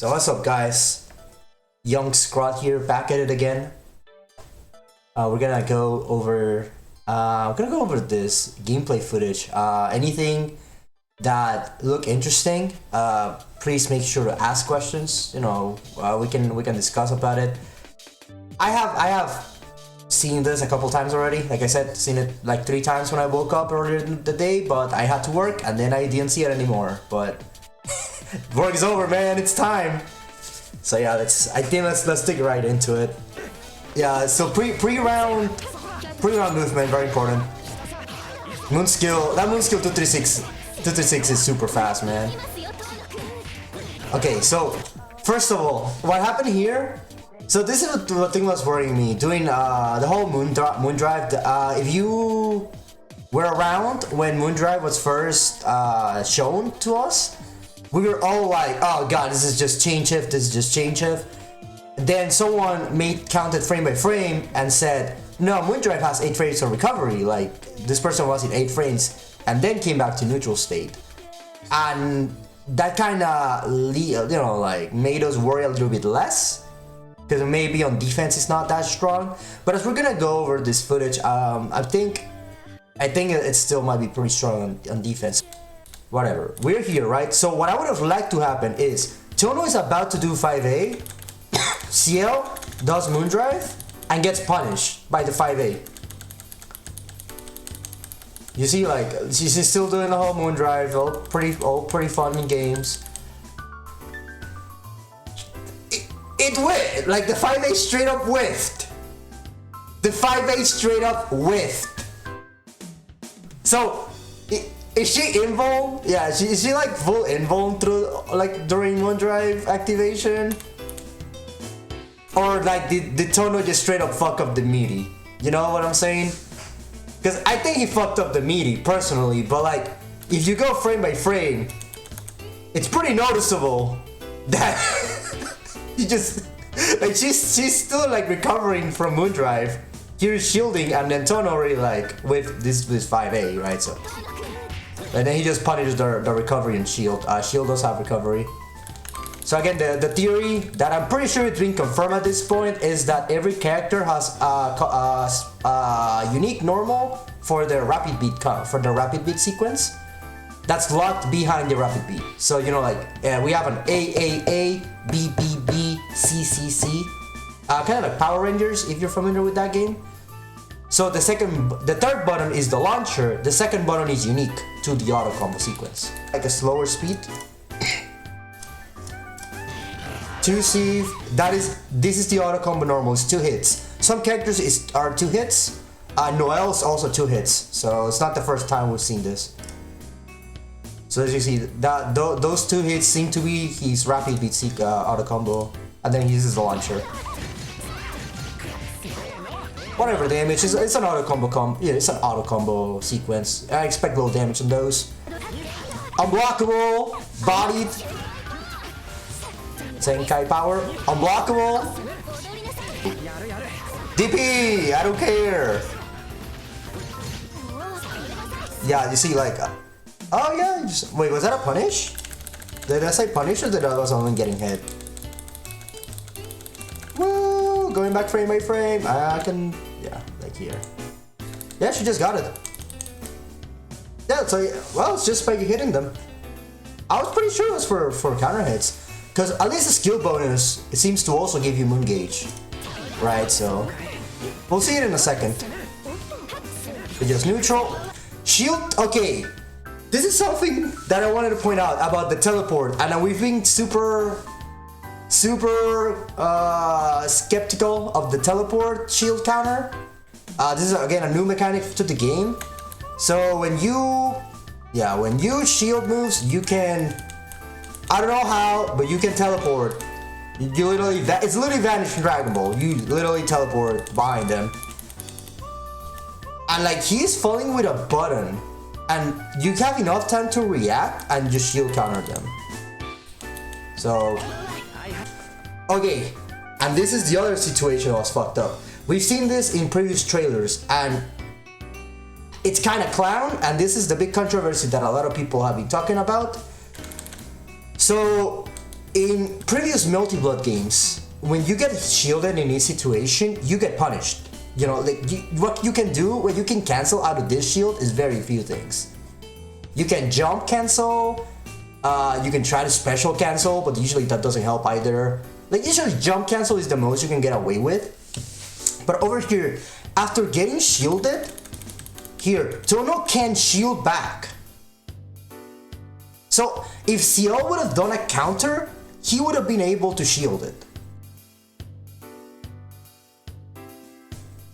So what's up, guys? Young Scrawt here, back at it again. We're gonna go over this gameplay footage. Anything that look interesting, please make sure to ask questions. You know, we can discuss about it. I have seen this a couple times already. Like I said, seen it like 3 times when I woke up earlier in the day, but I had to work and then I didn't see it anymore. But work is over, man. It's time. So yeah, let's dig right into it. Yeah. So pre-round movement, very important. Moon skill 236 is super fast, man. Okay, so first of all, what happened here? So this is the thing that's worrying me. Doing the whole moon drive. If you were around when moon drive was first shown to us, we were all like, "Oh god, this is just chain shift. This is just chain shift." Then someone counted frame by frame and said, "No, moon drive has 8 frames of recovery. Like this person was in 8 frames and then came back to neutral state," and that kind of like made us worry a little bit less. Because maybe on defense it's not that strong, but as we're gonna go over this footage, I think it still might be pretty strong on defense. Whatever, we're here, right? So what I would have liked to happen is Tono is about to do 5A, CL does Moondrive and gets punished by the 5A. You see, like she's still doing the whole Moondrive, all pretty fun in games. It whiffed, like the 5A straight up whiffed. The 5A straight up whiffed. So, is she invuln? Yeah, is she like full invuln through, like during Moondrive activation? Or like did Tono just straight up fuck up the meaty? You know what I'm saying? Because I think he fucked up the meaty personally, but like if you go frame by frame, it's pretty noticeable that you just like she's still like recovering from Moondrive. Here's shielding, and then Tono already like with this 5A, right? So and then he just punishes the recovery and shield. Shield does have recovery. So again, the theory that I'm pretty sure it's been confirmed at this point is that every character has unique normal for the rapid beat sequence that's locked behind the rapid beat. So you know, like we have an AAA, BBB, CCC, kind of like Power Rangers if you're familiar with that game. So the third button is the launcher. The second button is unique to the auto combo sequence, like a slower speed. 2C, this is the auto combo normal. It's 2 hits. Some characters are 2 hits. Noel's also 2 hits, so it's not the first time we've seen this. So as you see, those 2 hits seem to be his rapid beat auto combo, and then he uses the launcher. Whatever damage, it's an auto combo it's an auto combo sequence. I expect low damage on those. Unblockable, bodied. Senkai power, unblockable. DP, I don't care. Yeah, you see, like, oh yeah, wait, was that a punish? Did I say punish or did I was only getting hit? Woo, going back frame by frame. I can, yeah, like here. Yeah, she just got it. Yeah, so, well, it's just by hitting them. I was pretty sure it was for counter hits. Because at least the skill bonus, it seems to also give you moon gauge. Right, so we'll see it in a second. It's just neutral. Shield, okay. This is something that I wanted to point out about the teleport. And we've been super skeptical of the teleport shield counter. This is again a new mechanic to the game. So when you shield moves, you can, I don't know how, but you can teleport. You literally, it's literally Vanish from Dragon Ball. You literally teleport behind them. And like, he's falling with a button. And you have enough time to react and just shield counter them. So, okay. And this is the other situation that was fucked up. We've seen this in previous trailers, and it's kind of clown, and this is the big controversy that a lot of people have been talking about. So in previous multi-blood games, when you get shielded in this situation, you get punished. You know, like what you can do, what you can cancel out of this shield is very few things. You can jump cancel, you can try to special cancel, but usually that doesn't help either. Like usually jump cancel is the most you can get away with. But over here, after getting shielded, here, Tono can shield back. So if Ciel would have done a counter, he would have been able to shield it.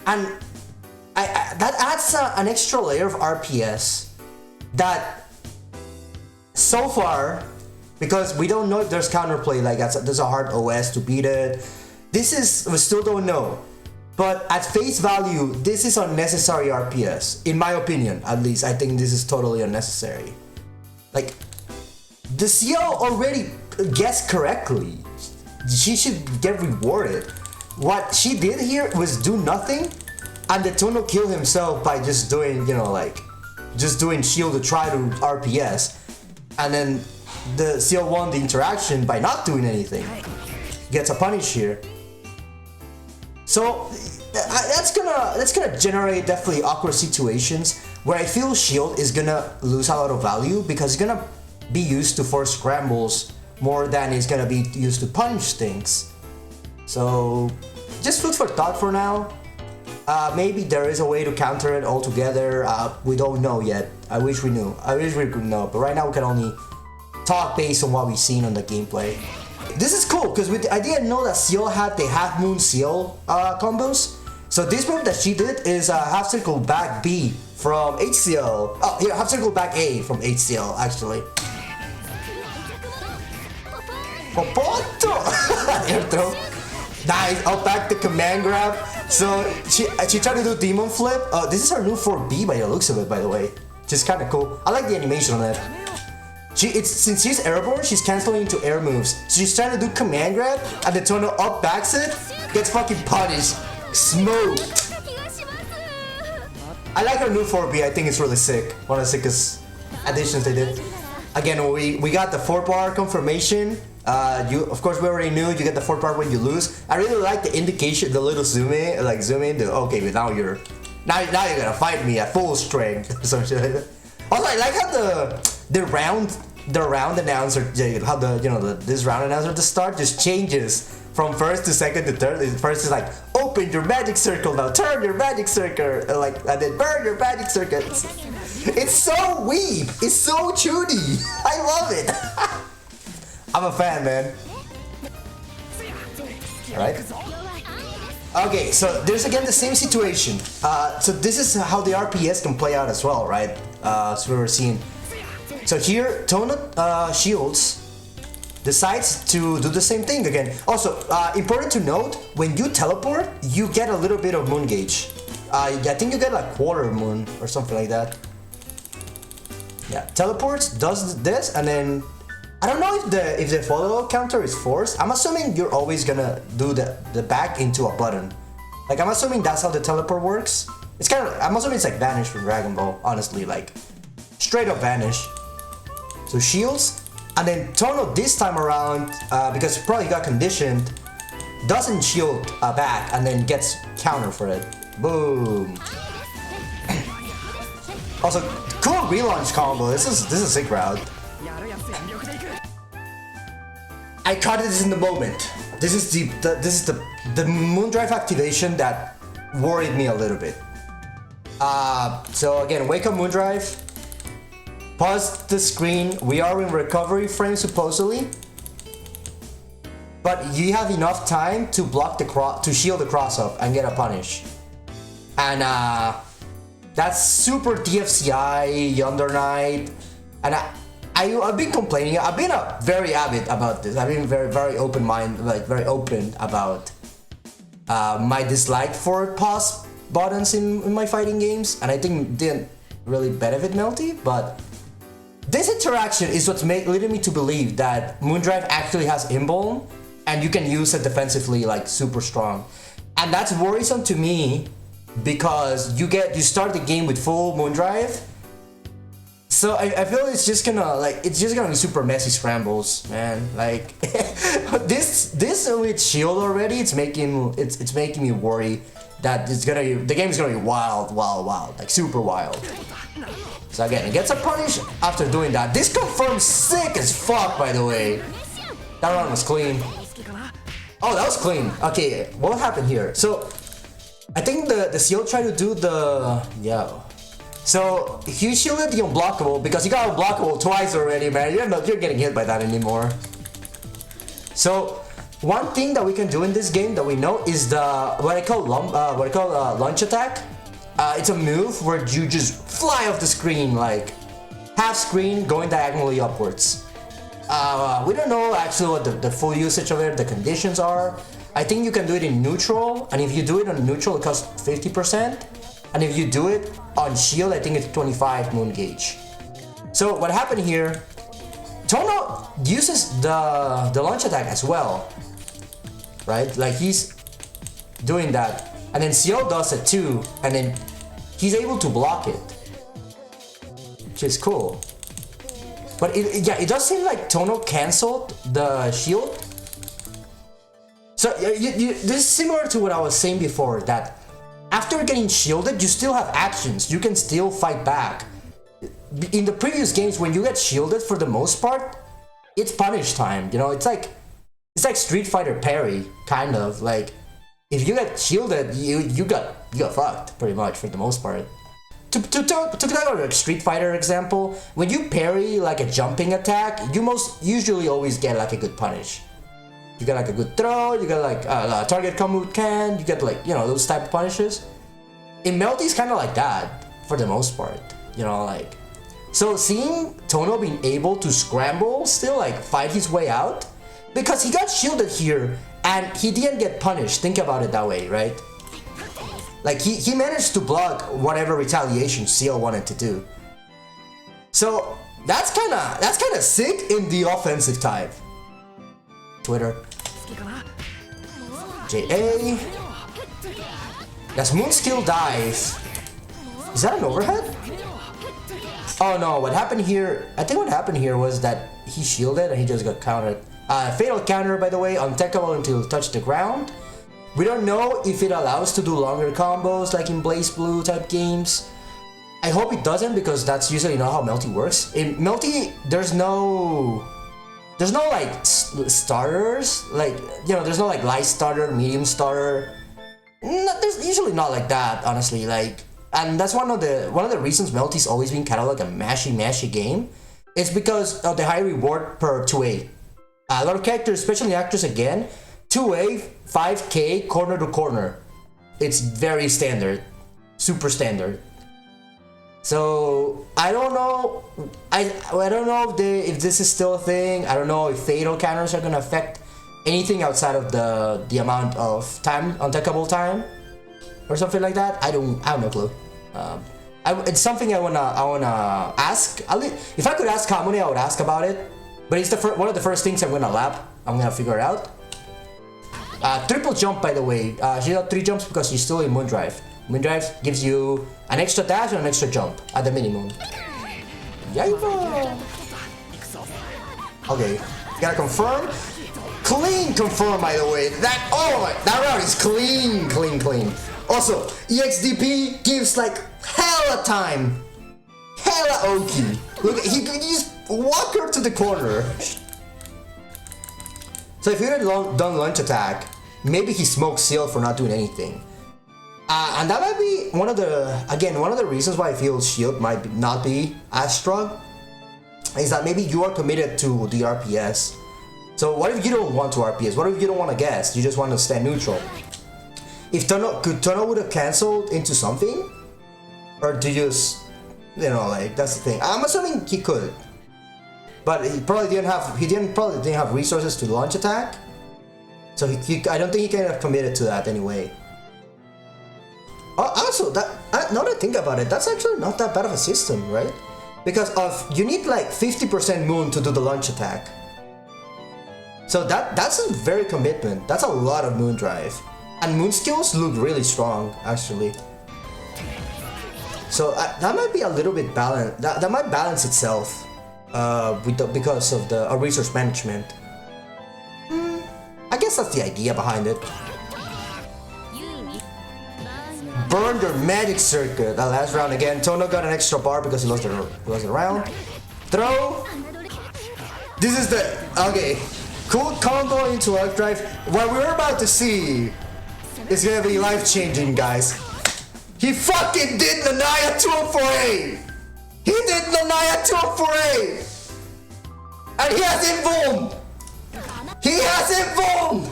And that adds an extra layer of RPS that so far, because we don't know if there's counterplay, like there's a hard OS to beat it. We still don't know. But at face value, this is unnecessary RPS. In my opinion, at least, I think this is totally unnecessary. Like, the Ciel already guessed correctly. She should get rewarded. What she did here was do nothing, and the Tono killed himself by just doing, you know, like, just doing shield to try to RPS, and then the Ciel won the interaction by not doing anything. Gets a punish here. So that's gonna generate definitely awkward situations where I feel shield is gonna lose a lot of value because it's gonna be used to force scrambles more than it's gonna be used to punish things. So just food for thought for now. Maybe there is a way to counter it altogether. We don't know yet. I wish we knew. I wish we could know. But right now we can only talk based on what we've seen on the gameplay. This is cool because I didn't know that Ciel had the half moon Ciel combos. So this move that she did is half circle back B from HCL. Oh, here, half circle back A from HCL actually. Popoto! Air throw. Nice, up back the command grab. So she tried to do demon flip. This is her new 4B by the looks of it, by the way. Just kind of cool. I like the animation on that. Since she's airborne, she's canceling into air moves. So she's trying to do command grab, and the Tono up backs it, gets fucking punished. Smoked. I like her new 4B. I think it's really sick. One of the sickest additions they did. Again, we got the 4-bar confirmation. Of course, we already knew you get the 4-bar when you lose. I really like the indication, the little zoom in, like zoom in. Okay, but now you're gonna fight me at full strength. Some shit like that. Also, I like how the round announcer, how this round announcer at the start just changes from first to second to third. First is like, open your magic circle now, turn your magic circle, and then burn your magic circuits. It's so weeb. It's so chudi. I love it. I'm a fan, man. Alright. Okay, so there's again the same situation. So this is how the RPS can play out as well, right? So we were seeing. So here, Tono shields, decides to do the same thing again. Also, important to note, when you teleport, you get a little bit of moon gauge. I think you get like quarter moon or something like that. Yeah, teleports, does this, and then I don't know if the follow counter is forced. I'm assuming you're always gonna do the back into a button. Like, I'm assuming that's how the teleport works. It's kind of, I'm assuming it's like Vanish from Dragon Ball, honestly, like straight up Vanish. So shields, and then Tono this time around, because probably got conditioned, doesn't shield back and then gets counter for it. Boom. Also, cool relaunch combo. This is a sick route. I caught this in the moment. This is the Moondrive activation that worried me a little bit. So again, wake up Moondrive. Pause the screen. We are in recovery frame supposedly, but you have enough time to block to shield the cross up and get a punish. And that's super DFCI Yonder Knight, and I've been complaining. I've been very avid about this. I've been very open mind, like very open about my dislike for pause buttons in my fighting games, and I think it didn't really benefit Melty. But this interaction is what's leading me to believe that Moondrive actually has Inbone, and you can use it defensively like super strong, and that's worrisome to me because you start the game with full Moondrive. So I feel it's just gonna be super messy scrambles, man. Like this with shield already, it's making me worry that the game is gonna be wild, like super wild. So again, it gets a punish after doing that. This confirms sick as fuck, by the way. That run was clean. Oh, that was clean. Okay, what happened here? So I think the seal tried to do the So he shielded the unblockable because he got unblockable twice already, man. You're getting hit by that anymore. So one thing that we can do in this game that we know is what I call launch attack. It's a move where you just fly off the screen, like half screen going diagonally upwards. We don't know actually what the full usage of it, the conditions are. I think you can do it in neutral, and if you do it on neutral, it costs 50%. And if you do it on shield, I think it's 25 moon gauge. So what happened here, Tono uses the launch attack as well, right? Like he's doing that, and then Ciel does it too, and then he's able to block it, which is cool. But it does seem like Tono canceled the shield. So this is similar to what I was saying before, that after getting shielded, you still have actions. You can still fight back. In the previous games, when you get shielded, for the most part, it's punish time. You know, it's like Street Fighter parry, kind of. Like if you get shielded, you got fucked pretty much for the most part. To talk about a Street Fighter example, when you parry like a jumping attack, you usually always get like a good punish. You get like a good throw, you get like a target combo can, you get like, you know, those type of punishes. In Melty's kind of like that for the most part, you know, like. So seeing Tono being able to scramble, still like fight his way out, because he got shielded here and he didn't get punished. Think about it that way, right? Like he managed to block whatever retaliation Ciel wanted to do. So that's kind of sick in the offensive type. Twitter. JA. That's moon skill dive. Is that an overhead? Oh no, what happened here, I think what happened here was that he shielded and he just got countered. Fatal counter, by the way, untechable until it touched the ground. We don't know if it allows to do longer combos like in Blaze Blue type games. I hope it doesn't, because that's usually not how Melty works. In Melty, there's no like starters, like, you know, there's no like light starter, medium starter. There's usually not like that, honestly. Like, and that's one of the reasons Melty's always been kind of like a mashy game. It's because of the high reward per 2A. A lot of characters, especially actors, again, 2A, 5K, corner to corner. It's very standard, super standard. So I don't know. I don't know if this is still a thing. I don't know if fatal counters are gonna affect anything outside of the amount of time, untechable time, or something like that. I have no clue. It's something I wanna ask. If I could ask Kamune, I would ask about it. But it's one of the first things I'm gonna figure out. Triple jump, by the way. She got 3 jumps because she's still in Moondrive. Moondrive gives you an extra dash and an extra jump at the minimum. Yaiba! Okay, gotta confirm. Clean confirm, by the way. That round is clean. Also, EXDP gives like hella time. Hella Oki. Look, he just walk her to the corner. So if you had done launch attack, maybe he smoked Ciel for not doing anything. And that might be one of the reasons why I feel shield might not be as strong, is that maybe you are committed to the RPS. So what if you don't want to RPS? What if you don't want to guess? You just want to stand neutral? If Tono would have canceled into something, or do you just, you know, like, that's the thing. I'm assuming he could, but he probably didn't have resources to launch attack. So I don't think he can have committed to that anyway. Also, now that I think about it, that's actually not that bad of a system, right? Because you need like 50% moon to do the launch attack. So that's a very commitment. That's a lot of moon drive. And moon skills look really strong, actually. So that might be a little bit balanced. That might balance itself because of the resource management. I guess that's the idea behind it. Burn your magic circuit. That last round again. Tono got an extra bar because he lost the round. Throw. This is the okay. Cool combo into arc drive. What we're about to see is gonna be life changing, guys. He fucking did Nanaya 204A. He did Nanaya 204A. And he has Invuln. He has Invuln.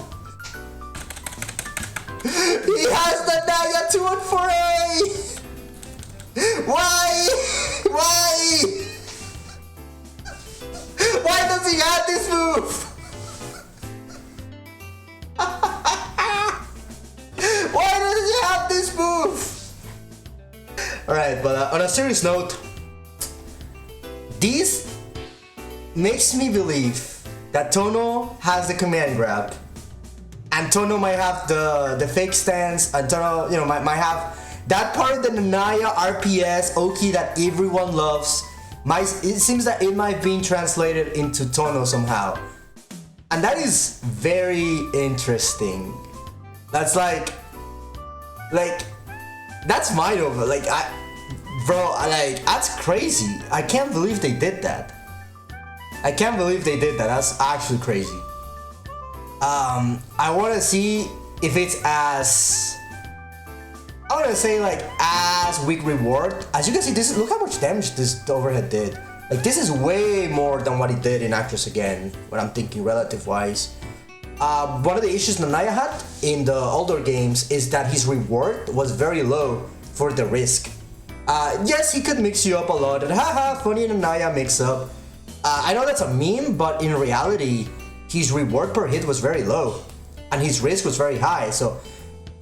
He has Nanaya 204A. Why? Why? Why does he have this move? Why does he have this move? Alright, but on a serious note, this makes me believe that Tono has the command grab, and Tono might have the fake stance, and Tono, you know, might have that part of the Nanaya RPS Oki that everyone loves. It seems that it might be translated into Tono somehow, and that is very interesting. That's like that's mind over. Like that's crazy. I can't believe they did that. I can't believe they did that. That's actually crazy. I want to see if it's as, I want to say like as weak reward. As you can see, this, look how much damage this overhead did. Like this is way more than what he did in Actress Again, when I'm thinking relative wise. One of the issues Nanaya had in the older games is that his reward was very low for the risk. Yes, he could mix you up a lot, and haha, funny Nanaya mix up. I know that's a meme, but in reality, his reward per hit was very low, and his risk was very high. So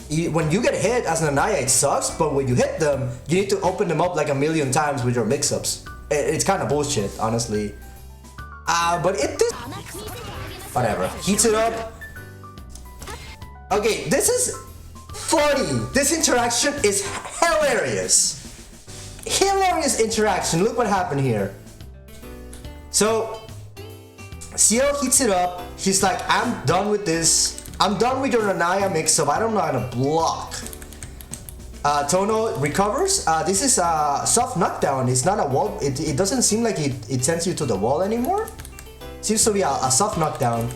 when you get hit as Nanaya, it sucks, but when you hit them, you need to open them up like a million times with your mix-ups. It's kind of bullshit, honestly. But it did. Whatever. Heats it up. Okay, this is funny. This interaction is hilarious. Hilarious interaction. Look what happened here. So, CL heats it up. He's like, I'm done with this. I'm done with your Nanaya mix-up. I don't know how to block. Tono recovers. This is a soft knockdown. It's not a wall. It doesn't seem like it sends you to the wall anymore. Seems to be a soft knockdown.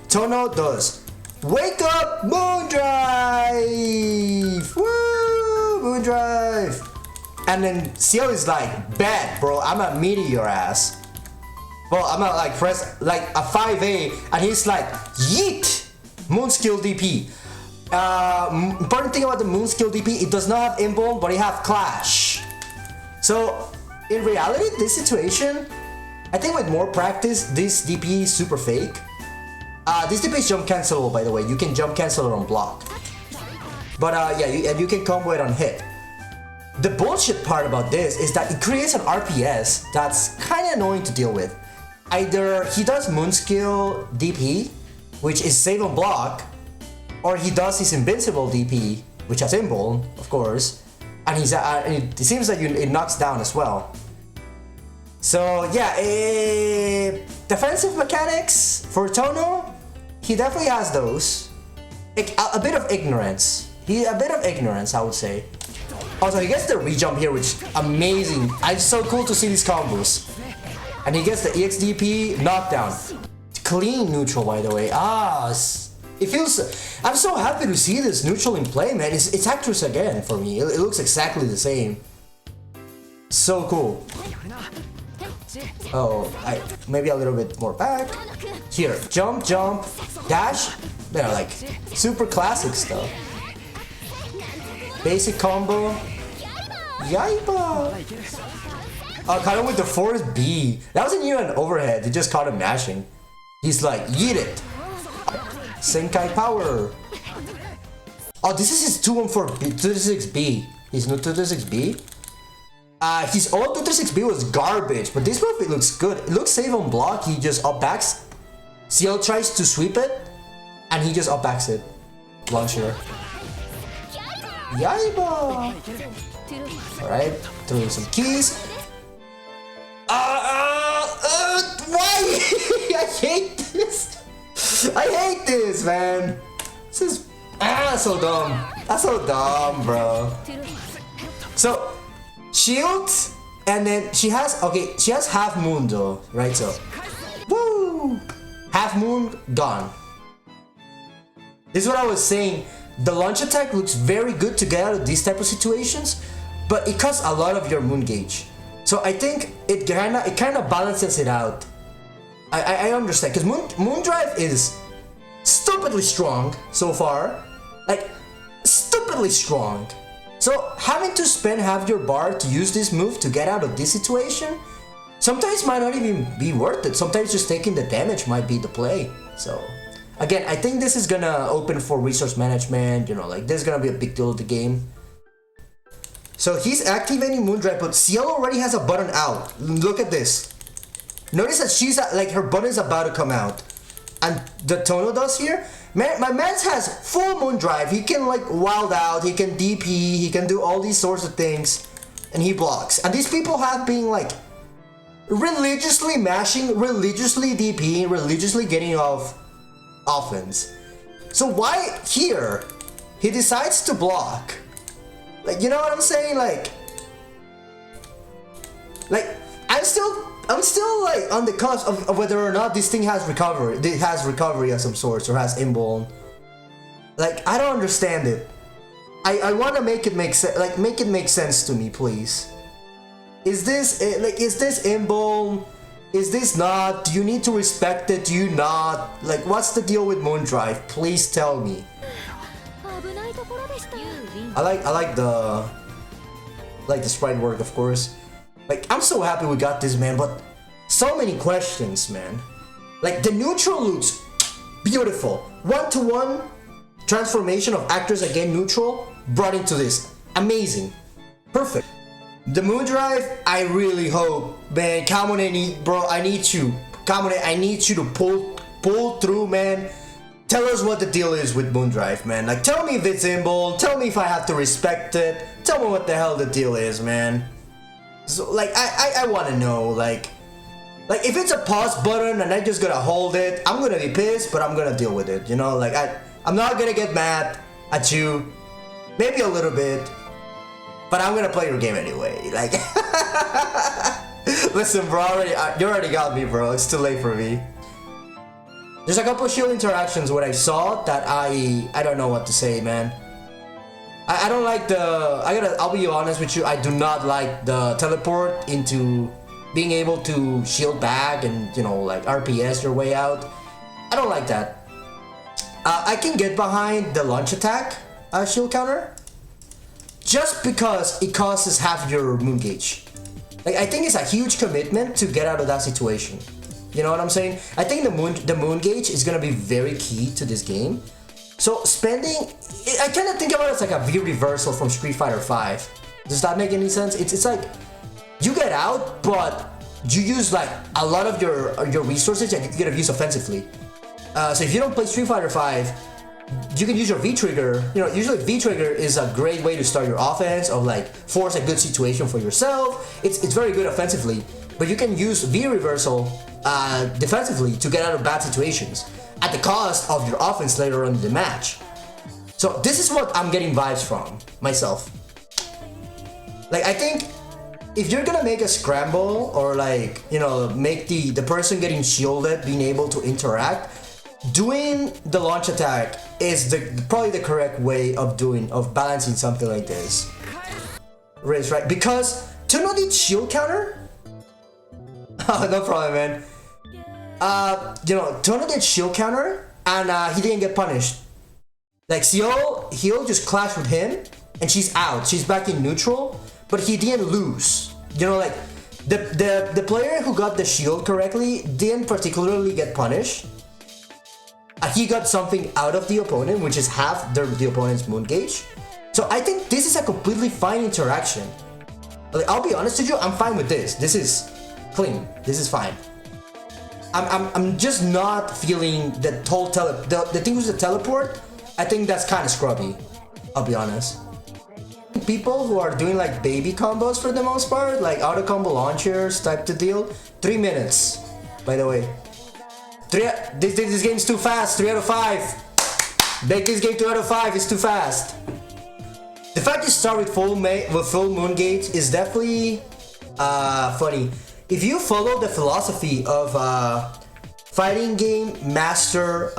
Tono does wake up moon drive. Woo, moon drive. And then CL is like, bad bro, I'm gonna meteor your ass. Well, I'm gonna like press like a 5A, and he's like, yeet, moon skill DP. Important thing about the moon skill DP, it does not have Invuln, but it have Clash. So in reality, this situation, I think with more practice, this DP is super fake. This DP is jump cancelable, by the way. You can jump cancel it on block. But yeah, you can combo it on hit. The bullshit part about this is that it creates an RPS that's kind of annoying to deal with. Either he does moon skill DP, which is save on block, or he does his invincible DP, which has Invuln, of course, and it seems like it knocks down as well. So yeah, defensive mechanics for Tono, he definitely has those. A bit of ignorance. A bit of ignorance, I would say. Also, he gets the rejump here, which is amazing. It's so cool to see these combos. And he gets the EXDP knockdown. Clean neutral, by the way. It feels. I'm so happy to see this neutral in play, man. It's Actress Again for me. It looks exactly the same. So cool. Oh, maybe a little bit more back. Here, jump, jump, dash. They're like super classic stuff. Basic combo. Yaiba! Caught him with the Force B. That wasn't even an overhead, he just caught him mashing. He's like, yeet it! Senkai power! Oh, this is his 236B. His new 236B. His old 236B was garbage, but this move, it looks good. It looks safe on block, he just up-backs. CL tries to sweep it, and he just up-backs it. Launcher. Yaiba! Alright, throwing some keys. Why? I hate this. I hate this, man. This is so dumb. That's so dumb, bro. So, shield, and then she has half moon though, right? So, woo! Half moon gone. This is what I was saying. The launch attack looks very good to get out of these type of situations, but it costs a lot of your moon gauge. So I think it kind of balances it out. I understand, because moon drive is stupidly strong so far, like stupidly strong. So having to spend half your bar to use this move to get out of this situation, sometimes might not even be worth it. Sometimes just taking the damage might be the play. So again, I think this is gonna open for resource management. You know, like this is gonna be a big deal of the game. So he's activating Moondrive, but Ciel already has a button out. Look at this. Notice that she's like her button is about to come out, and the Tono does here. Man, my man has full Moondrive. He can like wild out. He can DP. He can do all these sorts of things, and he blocks. And these people have been like religiously mashing, religiously DPing, religiously getting off offense. So why here he decides to block? Like, you know what I'm saying? Like I'm still like on the cusp of whether or not this thing has recovery. It has recovery of some sorts or has inborn. Like, I don't understand it. I want to make it make sense. Like, make it make sense to me, please. Is this inborn? Is this not? Do you need to respect it? Do you not? Like, what's the deal with Moondrive? Please tell me. I like the sprite work, of course. Like, I'm so happy we got this, man, but so many questions, man. Like, the neutral looks beautiful. One-to-one transformation of actors again neutral brought into this. Amazing. Perfect. The Moondrive, I really hope, man, Kamune, bro, I need you. Kamune, I need you to pull through, man. Tell us what the deal is with Moondrive, man. Like, tell me if it's inbold. Tell me if I have to respect it. Tell me what the hell the deal is, man. So, like, I want to know, like if it's a pause button and I just gotta hold it, I'm gonna be pissed, but I'm gonna deal with it, you know? Like, I'm not gonna get mad at you. Maybe a little bit. But I'm gonna play your game anyway. Like, listen, bro, you already got me, bro. It's too late for me. There's a couple of shield interactions where I saw that I don't know what to say, man. I don't like I'll be honest with you, I do not like the teleport into being able to shield back and, you know, like RPS your way out. I don't like that. I can get behind the launch attack shield counter just because it costs half your moon gauge. Like, I think it's a huge commitment to get out of that situation. You know what I'm saying? I think the moon gauge is gonna be very key to this game. So spending, I kind of think about it as like a V reversal from Street Fighter V. Does that make any sense? It's like you get out, but you use like a lot of your resources that you could use offensively. So if you don't play Street Fighter V, you can use your V trigger. You know, usually V trigger is a great way to start your offense or like force a good situation for yourself. It's very good offensively, but you can use V reversal defensively to get out of bad situations at the cost of your offense later on in the match. So this is what I'm getting vibes from myself. Like, I think if you're gonna make a scramble or like, you know, make the person getting shielded being able to interact, doing the launch attack is probably the correct way of balancing something like this. Riz, right? Because Tuno did shield counter. No problem, man. You know, Tono did shield counter and he didn't get punished. Like, Ciel just clashed with him and she's out. She's back in neutral, but he didn't lose. You know, like, the player who got the shield correctly didn't particularly get punished. He got something out of the opponent, which is half the opponent's moon gauge. So I think this is a completely fine interaction. Like, I'll be honest with you, I'm fine with this. This is clean. This is fine. I'm just not feeling the whole the thing with the teleport. I think that's kind of scrubby. I'll be honest. People who are doing like baby combos for the most part, like auto combo launchers type of deal. 3 minutes, by the way. This game's too fast. 3 out of 5. Make this game 2 out of 5. It's too fast. The fact you start with full moon gauge is definitely funny. If you follow the philosophy of fighting game master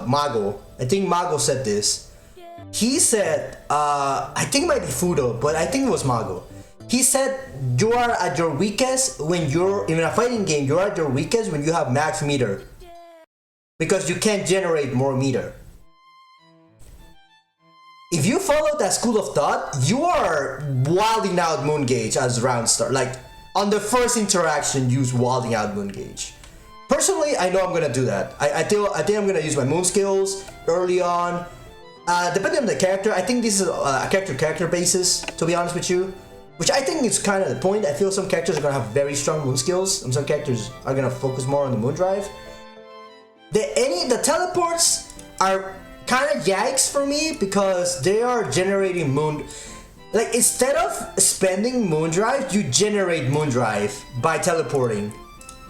Mago, I think Mago said this. He said, I think it might be Fudo, but I think it was Mago. He said you are at your weakest when you're in a fighting game. You're at your weakest when you have max meter, because you can't generate more meter. If you follow that school of thought, you are wilding out moon gauge as round start. Like on the first interaction, use wilding out moon gauge. Personally, I know I'm gonna do that. I think I'm gonna use my moon skills early on. Depending on the character, I think this is a character basis, to be honest with you. Which I think is kind of the point. I feel some characters are gonna have very strong moon skills, and some characters are gonna focus more on the moon drive. The teleports are kind of yikes for me because they are generating moon. Like instead of spending moon drive, you generate moon drive by teleporting,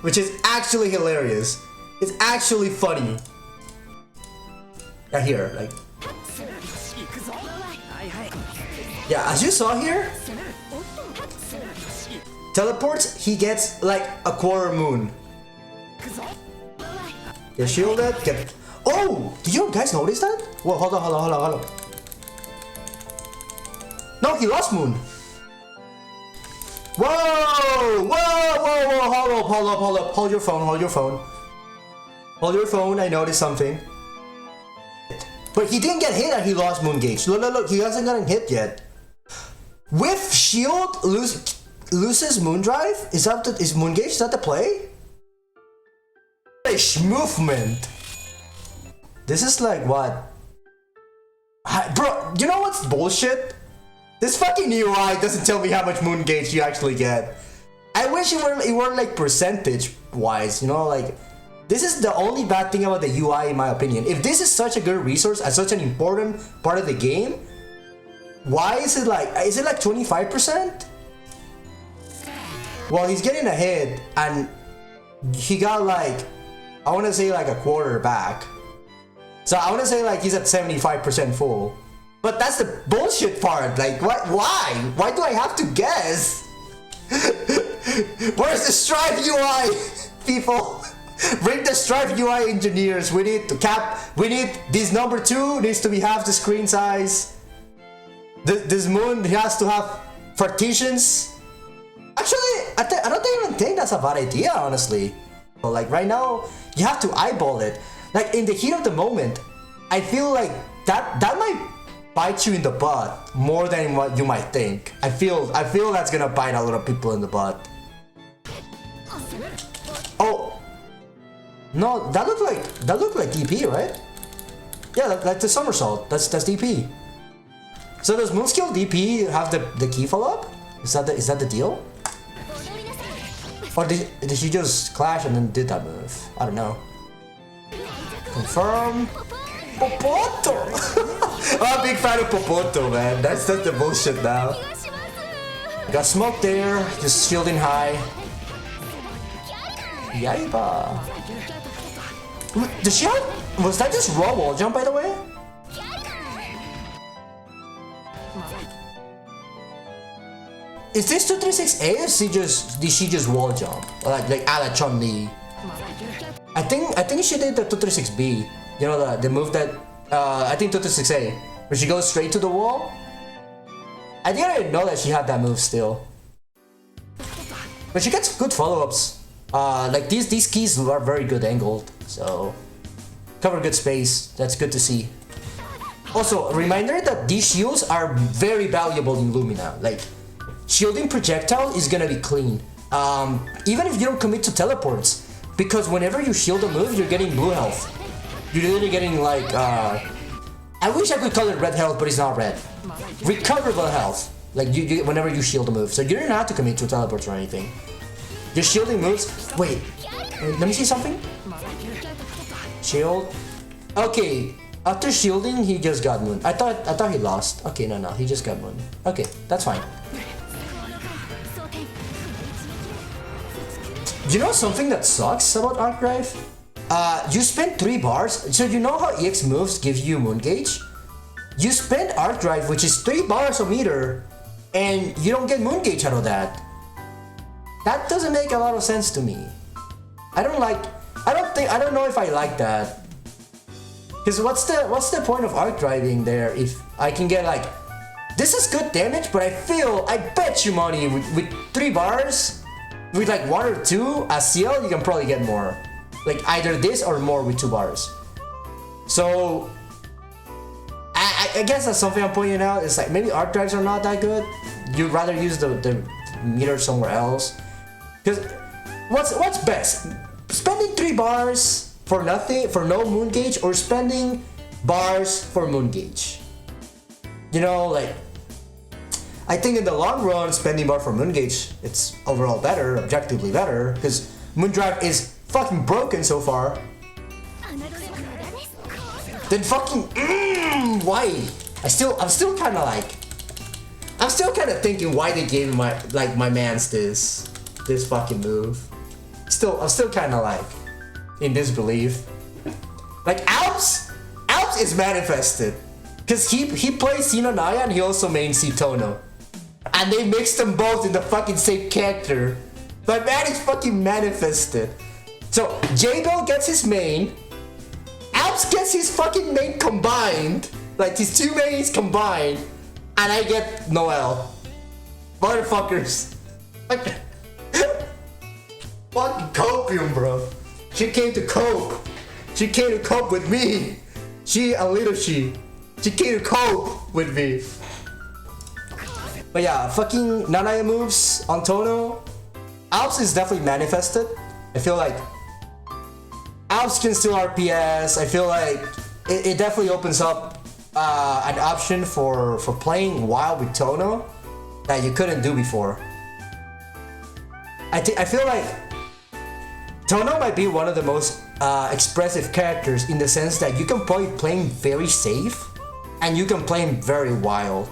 which is actually hilarious. It's actually funny. Right here, like. Yeah, as you saw here, teleports, he gets like a quarter moon. Get shielded, get... Oh! Did you guys notice that? Whoa, hold on. No, he lost moon. Whoa! Hold up. Hold your phone, I noticed something. But he didn't get hit and he lost moon gauge. Look, he hasn't gotten hit yet. With shield, loses moon drive? Is moon gauge, is that the play? Movement. This is like what? Bro, you know what's bullshit? This fucking UI doesn't tell me how much moon gauge you actually get. I wish it were like percentage wise, you know, like this is the only bad thing about the UI in my opinion. If this is such a good resource and such an important part of the game, why is it like 25%? Well, he's getting ahead and he got like, I want to say like a quarter back. So I want to say like he's at 75% full. But that's the bullshit part. Like what? Why? Why do I have to guess? Where's the Strive UI? People, bring the Strive UI engineers. We need to we need this number 2 needs to be half the screen size. This moon has to have partitions. Actually, I don't even think that's a bad idea, honestly. But like right now, you have to eyeball it. Like in the heat of the moment, I feel like that might bite you in the butt more than what you might think. I feel that's gonna bite a lot of people in the butt. Oh, no, that looked like DP, right? Yeah, that's the somersault. That's DP. So does Moonskill DP have the key follow up? Is that the deal? Or did she just clash and then did that move? I don't know. Confirm. Popoto! I'm a big fan of Popoto, man. That's the bullshit now. Got smoke there, just shielding high. Yaiba. Was that just raw wall jump, by the way? Is this 236A or did she just wall jump? Like a la Chun-Li? I think she did the 236B. You know the move that I think 236A, where she goes straight to the wall. I didn't know that she had that move still. But she gets good follow-ups. Like these keys are very good angled, so cover good space. That's good to see. Also, a reminder that these shields are very valuable in Lumina. Like, shielding projectile is gonna be clean. Even if you don't commit to teleports, because whenever you shield a move, you're getting blue health. You're literally getting like, I wish I could call it red health, but it's not red. Recoverable health. Like whenever you shield a move. So you don't have to commit to teleports or anything. You're shielding moves. Wait, let me see something. Shield. Okay, After shielding, he just got moon. I thought he lost. Okay, no, he just got moon. Okay, that's fine. You know something that sucks about Arc Drive? You spend 3 bars. So you know how EX moves give you moon gauge? You spend Arc Drive, which is 3 bars a meter, and you don't get moon gauge out of that. That doesn't make a lot of sense to me. I don't know if I like that. Because what's the point of arc driving there if I can get like, this is good damage, but I bet you money with 3 bars, with like 1 or 2 as CL, you can probably get more. Like either this or more with 2 bars. So I guess that's something I'm pointing out. It's like maybe arc drives are not that good. You'd rather use the meter somewhere else. Because what's best? Spending 3 bars for nothing, for no moon gauge, or spending bars for moon gauge? You know, like, I think in the long run, spending bar for moon gauge, it's overall better, objectively better, because moon drive is fucking broken so far. Then fucking, why? I'm still kind of thinking why they gave my mans this fucking move. I'm still kind of like in disbelief. Like Alps is manifested because he plays Sino Naya and he also mains Tono, and they mixed them both in the fucking same character. My man is fucking manifested. So J-Bell gets his main, Alps gets his fucking main combined, like his 2 mains combined, and I get Noelle. Motherfuckers. Fucking copium, bro. She came to cope. She came to cope with me. She came to cope with me. But yeah, fucking Nanaya moves on Tono. Alps is definitely manifested. I feel like Alps can still RPS. I feel like it definitely opens up an option for playing wild with Tono that you couldn't do before. I feel like Tono might be one of the most expressive characters in the sense that you can play him very safe and you can play him very wild.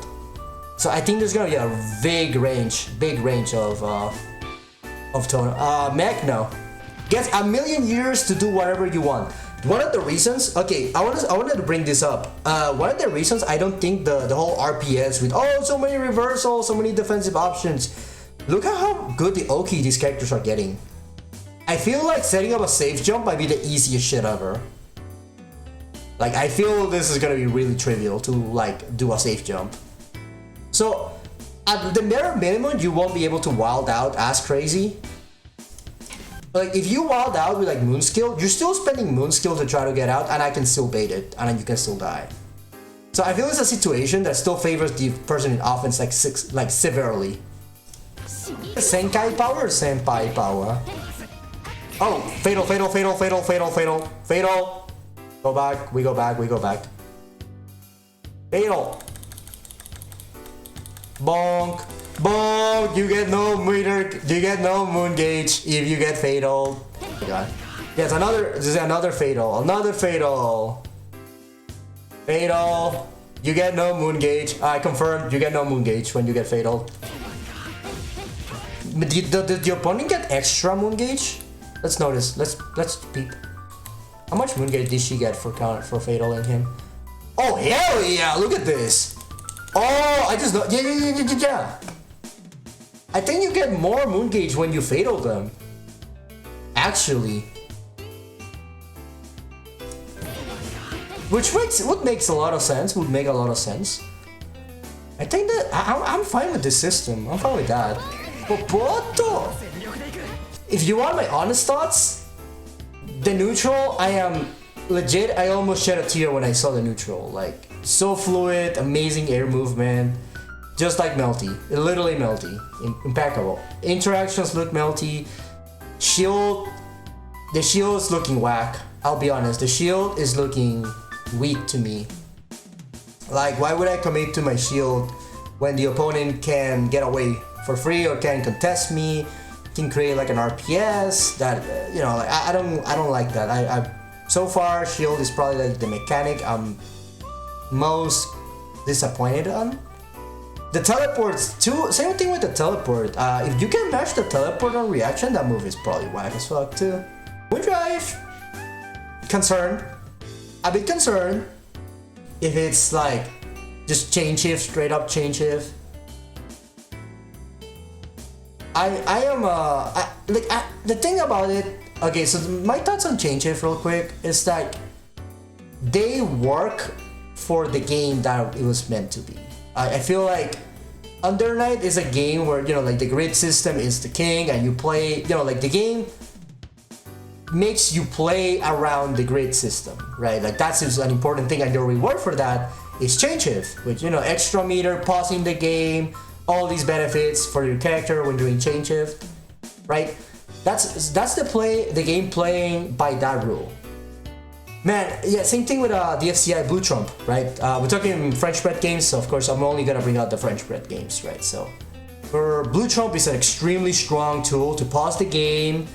So I think there's gonna be a big range of Tono. Magno gets 1,000,000 years to do whatever you want. One of the reasons, okay, I wanted to bring this up. One of the reasons I don't think the whole RPS with so many reversals, so many defensive options. Look at how good the Oki these characters are getting. I feel like setting up a safe jump might be the easiest shit ever. Like, I feel this is gonna be really trivial to like do a safe jump. So at the bare minimum, you won't be able to wild out as crazy. Like, if you wild out with like moon skill, you're still spending moon skill to try to get out, and I can still bait it, and then you can still die. So I feel it's a situation that still favors the person in offense like severely. Senkai power or senpai power? Oh, fatal. Go back, we go back. Fatal. Bonk. You get no meter, you get no moon gauge if you get fatal. Oh my god. Yes, another fatal. Fatal. You get no moon gauge. I confirmed you get no moon gauge when you get fatal. Did the opponent get extra moon gauge? Let's notice. Let's peep. How much moon gauge did she get for fatal in him? Oh hell yeah! Look at this. Oh, I just know. Yeah. I think you get more moon gauge when you fatal them. Actually. Which would make a lot of sense. I think that I'm fine with this system. I'm fine with that. Popoto! If you want my honest thoughts, the neutral, I am legit, I almost shed a tear when I saw the neutral. Like, so fluid, amazing air movement. Just like Melty, literally Melty, impeccable. Interactions look Melty. The shield is looking whack. I'll be honest, the shield is looking weak to me. Like, why would I commit to my shield when the opponent can get away for free or can contest me, can create like an RPS that, you know, like I don't like that. So far, shield is probably like the mechanic I'm most disappointed on. The teleports too. Same thing with the teleport. If you can match the teleport on reaction, that move is probably whack as fuck too. Moondrive. Concerned. A bit concerned. If it's like just chain shift, straight up chain shift. The thing about it. Okay, so my thoughts on chain shift real quick is that they work for the game that it was meant to be. I feel like Under Night is a game where, you know, like the grid system is the king and you play, you know, like the game makes you play around the grid system, right? Like that's an important thing, and your reward for that is chain shift, which, you know, extra meter, pausing the game, all these benefits for your character when doing chain shift, right? That's the game playing by that rule. Man, yeah, same thing with DFCI Blue Trump, right? We're talking French bread games, so of course I'm only gonna bring out the French bread games, right? So for Blue Trump, is an extremely strong tool to pause the game,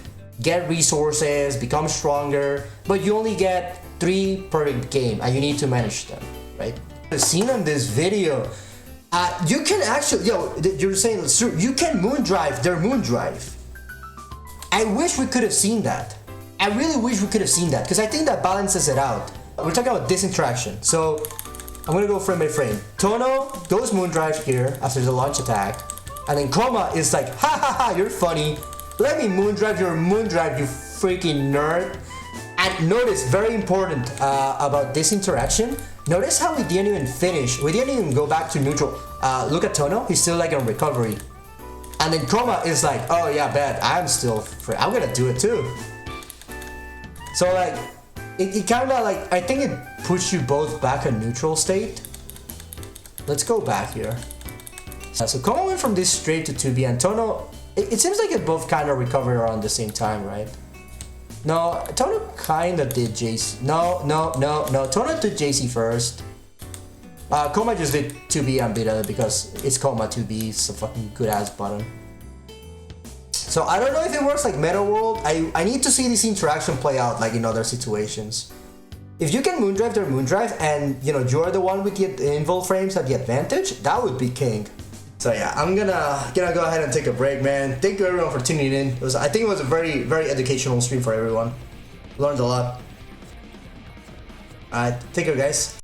get resources, become stronger, but you only get 3 per game and you need to manage them, right? The scene on this video, you can actually, you're saying, you can moondrive their moondrive. I wish we could have seen that. I really wish we could have seen that, because I think that balances it out. We're talking about this interaction, so I'm gonna go frame by frame. Tono goes moondrive here after the launch attack, and then Chroma is like, ha ha ha, you're funny. Let me moondrive your moondrive, you freaking nerd. And notice, very important about this interaction, notice how we didn't even finish. We didn't even go back to neutral. Look at Tono, he's still like on recovery. And then Chroma is like, oh yeah, bad, I'm still free. I'm gonna do it too. So like, it kind of like, I think it puts you both back in neutral state. Let's go back here. So Chroma went from this straight to 2B, and Tono, it seems like it both kind of recovered around the same time, right? No, Tono kind of did JC. No, Tono did JC first. Chroma just did 2B and beta because it's Chroma 2B, it's a fucking good ass button. So I don't know if it works like Meta World. I need to see this interaction play out like in other situations. If you can moondrive their moondrive and, you know, you're the one with the invul frames at the advantage, that would be king. So yeah, I'm gonna go ahead and take a break, man. Thank you everyone for tuning in. I think it was a very, very educational stream for everyone. Learned a lot. Alright, take care guys.